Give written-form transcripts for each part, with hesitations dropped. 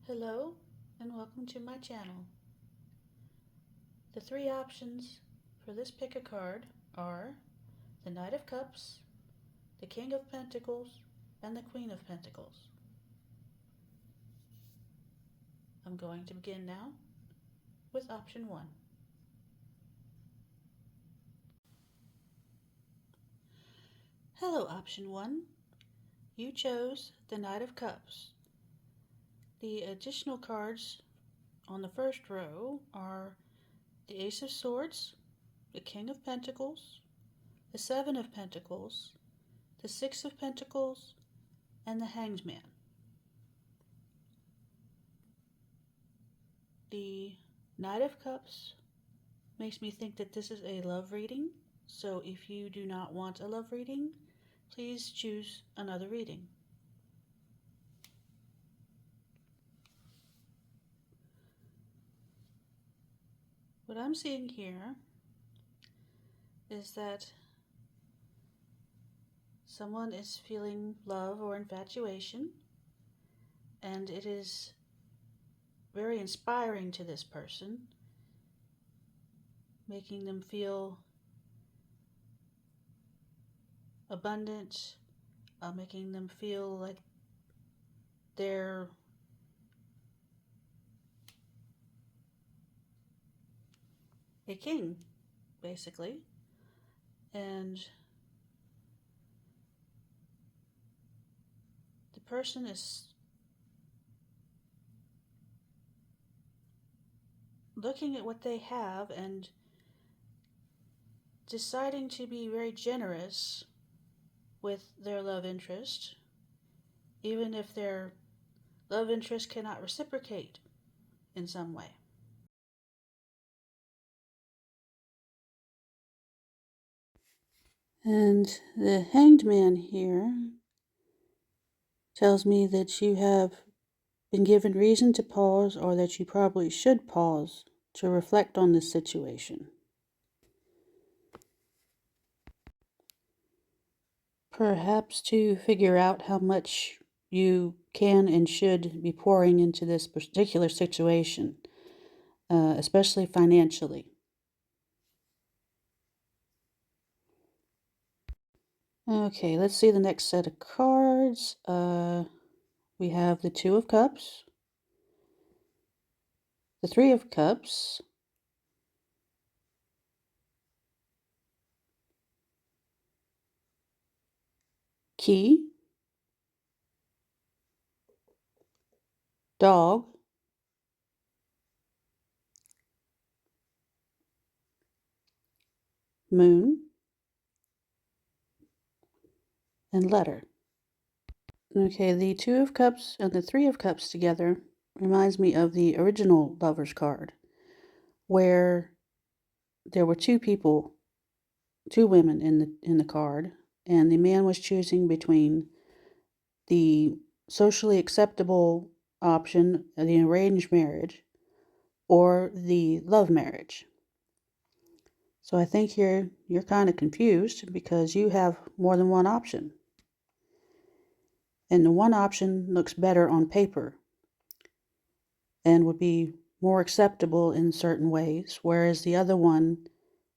Hello and welcome to my channel. The three options for this pick a card are the Knight of Cups, the King of Pentacles, and the Queen of Pentacles. I'm going to begin now with option 1. Hello option 1. You chose the Knight of Cups. The additional cards on the first row are the Ace of Swords, the King of Pentacles, the Seven of Pentacles, the Six of Pentacles, and the Hanged Man. The Knight of Cups makes me think that this is a love reading, so if you do not want a love reading, please choose another reading. What I'm seeing here is that someone is feeling love or infatuation, and it is very inspiring to this person, making them feel abundant, making them feel like they're a king, basically. And the person is looking at what they have and deciding to be very generous with their love interest, even if their love interest cannot reciprocate in some way. And the Hanged Man here tells me that you have been given reason to pause, or that you probably should pause to reflect on this situation. Perhaps to figure out how much you can and should be pouring into this particular situation, especially financially. Okay, let's see the next set of cards. We have the Two of Cups, the Three of Cups, Key, Dog, Moon, and Letter. Okay, the Two of Cups and the Three of Cups together reminds me of the original Lovers card, where there were two women in the card, and the man was choosing between the socially acceptable option, the arranged marriage, or the love marriage. So I think you're kind of confused because you have more than one option. And the one option looks better on paper and would be more acceptable in certain ways, whereas the other one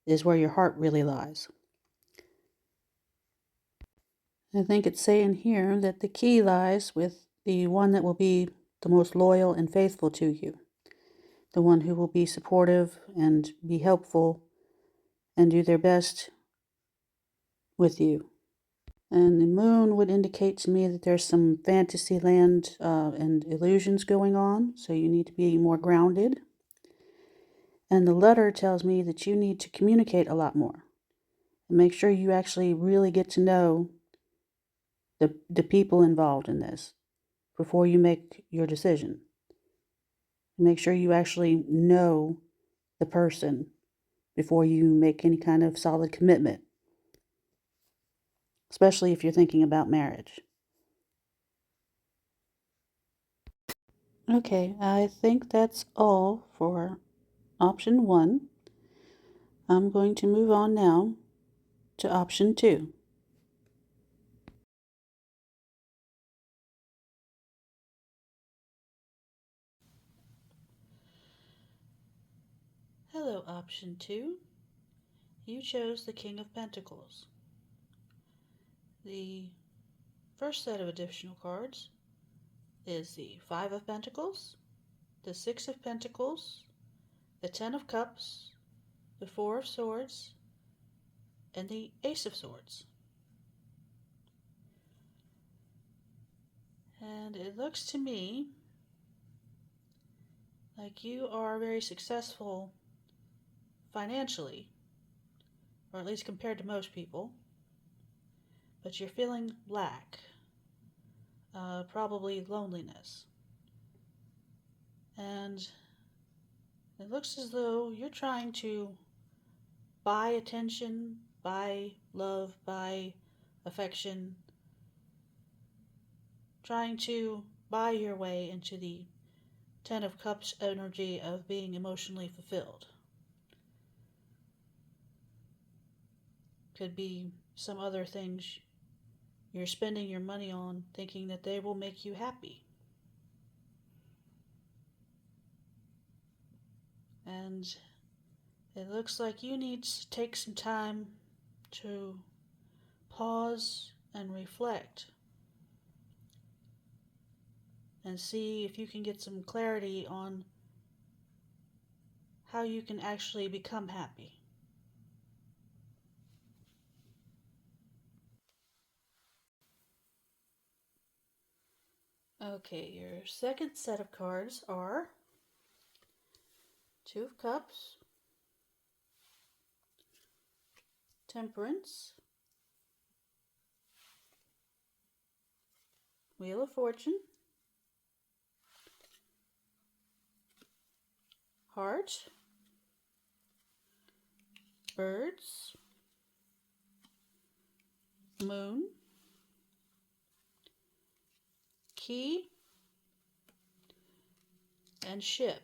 is where your heart really lies. I think it's saying here that the key lies with the one that will be the most loyal and faithful to you, the one who will be supportive and be helpful and do their best with you. And the moon would indicate to me that there's some fantasy land and illusions going on, so you need to be more grounded. And the letter tells me that you need to communicate a lot more. And make sure you actually really get to know the people involved in this before you make your decision. Make sure you actually know the person before you make any kind of solid commitment, especially if you're thinking about marriage. Okay, I think that's all for option 1. I'm going to move on now to option 2. Hello, option 2. You chose the King of Pentacles. The first set of additional cards is the Five of Pentacles, the Six of Pentacles, the Ten of Cups, the Four of Swords, and the Ace of Swords. And it looks to me like you are very successful financially, or at least compared to most people, but you're feeling lack, probably loneliness. And it looks as though you're trying to buy attention, buy love, buy affection, trying to buy your way into the Ten of Cups energy of being emotionally fulfilled. Could be some other things you're spending your money on, thinking that they will make you happy. And it looks like you need to take some time to pause and reflect and see if you can get some clarity on how you can actually become happy. Okay, your second set of cards are Two of Cups, Temperance, Wheel of Fortune, Heart, Birds, Moon, Key, and Ship.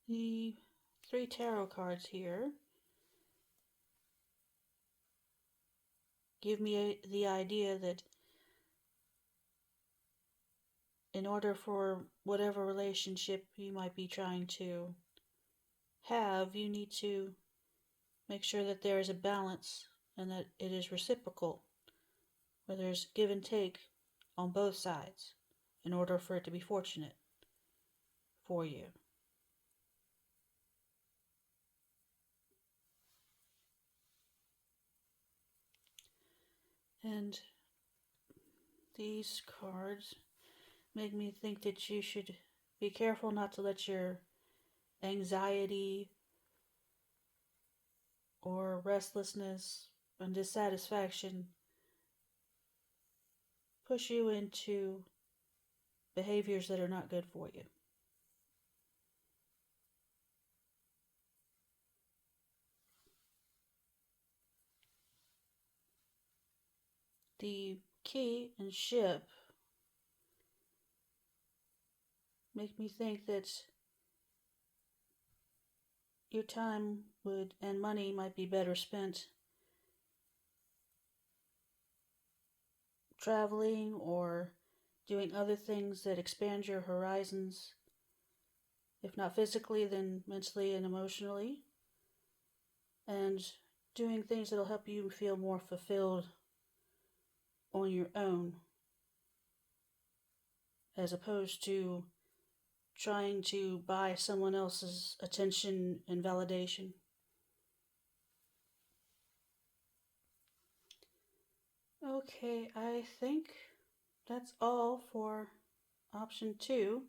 The three tarot cards here give me the idea that in order for whatever relationship you might be trying to have, you need to make sure that there is a balance and that it is reciprocal, where there's give and take on both sides in order for it to be fortunate for you. And these cards make me think that you should be careful not to let your anxiety or restlessness and dissatisfaction push you into behaviors that are not good for you. The Key and Ship make me think that your time and money might be better spent traveling or doing other things that expand your horizons, if not physically, then mentally and emotionally, and doing things that'll help you feel more fulfilled on your own, as opposed to trying to buy someone else's attention and validation. Okay, I think that's all for option 2.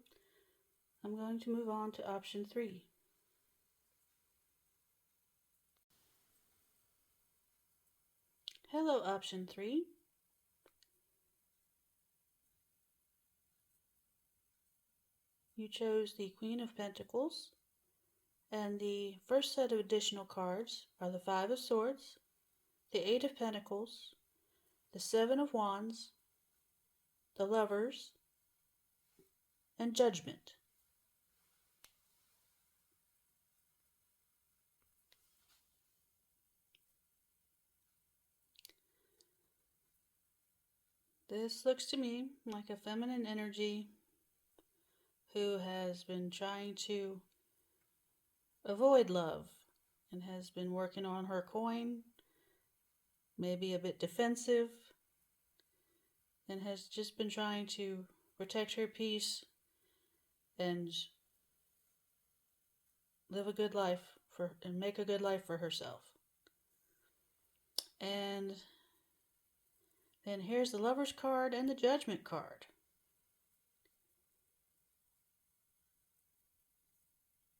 I'm going to move on to option 3. Hello, option 3. You chose the Queen of Pentacles, and the first set of additional cards are the Five of Swords, the Eight of Pentacles, the Seven of Wands, the Lovers, and Judgment. This looks to me like a feminine energy who has been trying to avoid love and has been working on her coin, maybe a bit defensive, and has just been trying to protect her peace and live a good life and make a good life for herself. And then here's the Lover's card and the Judgment card.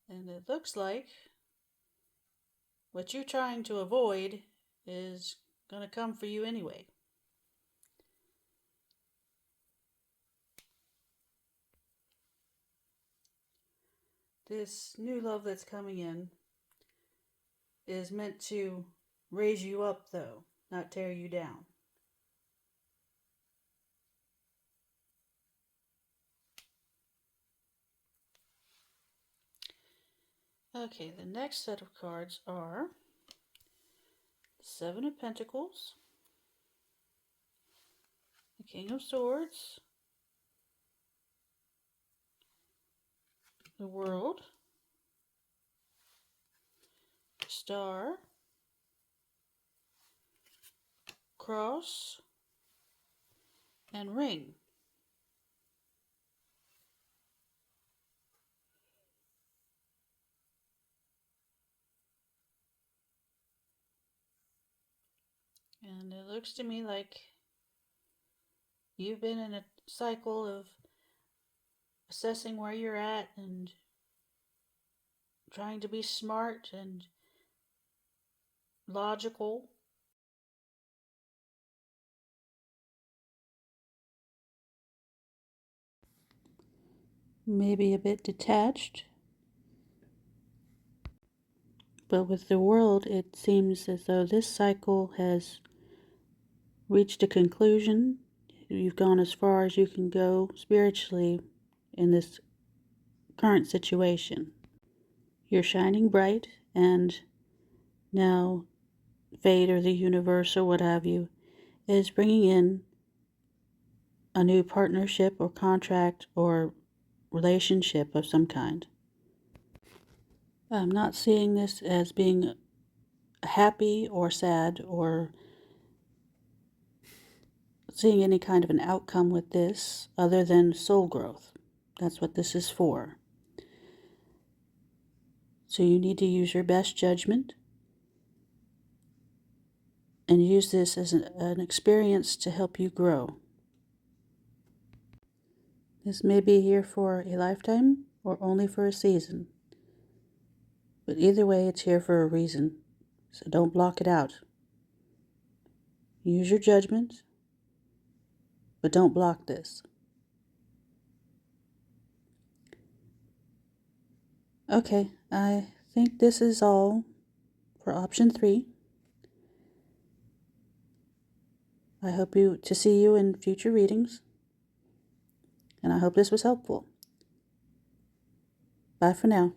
And it looks like what you're trying to avoid is going to come for you anyway. This new love that's coming in is meant to raise you up, though, not tear you down. Okay, the next set of cards are the Seven of Pentacles, the King of Swords, the World, Star, Cross, and Ring. And it looks to me like you've been in a cycle of assessing where you're at and trying to be smart and logical. Maybe a bit detached. But with the World, it seems as though this cycle has reached a conclusion. You've gone as far as you can go spiritually in this current situation. You're shining bright, and now fate or the universe or what have you is bringing in a new partnership or contract or relationship of some kind. I'm not seeing this as being happy or sad or seeing any kind of an outcome with this other than soul growth. That's what this is for. So you need to use your best judgment and use this as an experience to help you grow. This may be here for a lifetime or only for a season. But either way, it's here for a reason. So don't block it out. Use your judgment, but don't block this. Okay, I think this is all for option 3. I hope to see you in future readings, and I hope this was helpful. Bye for now.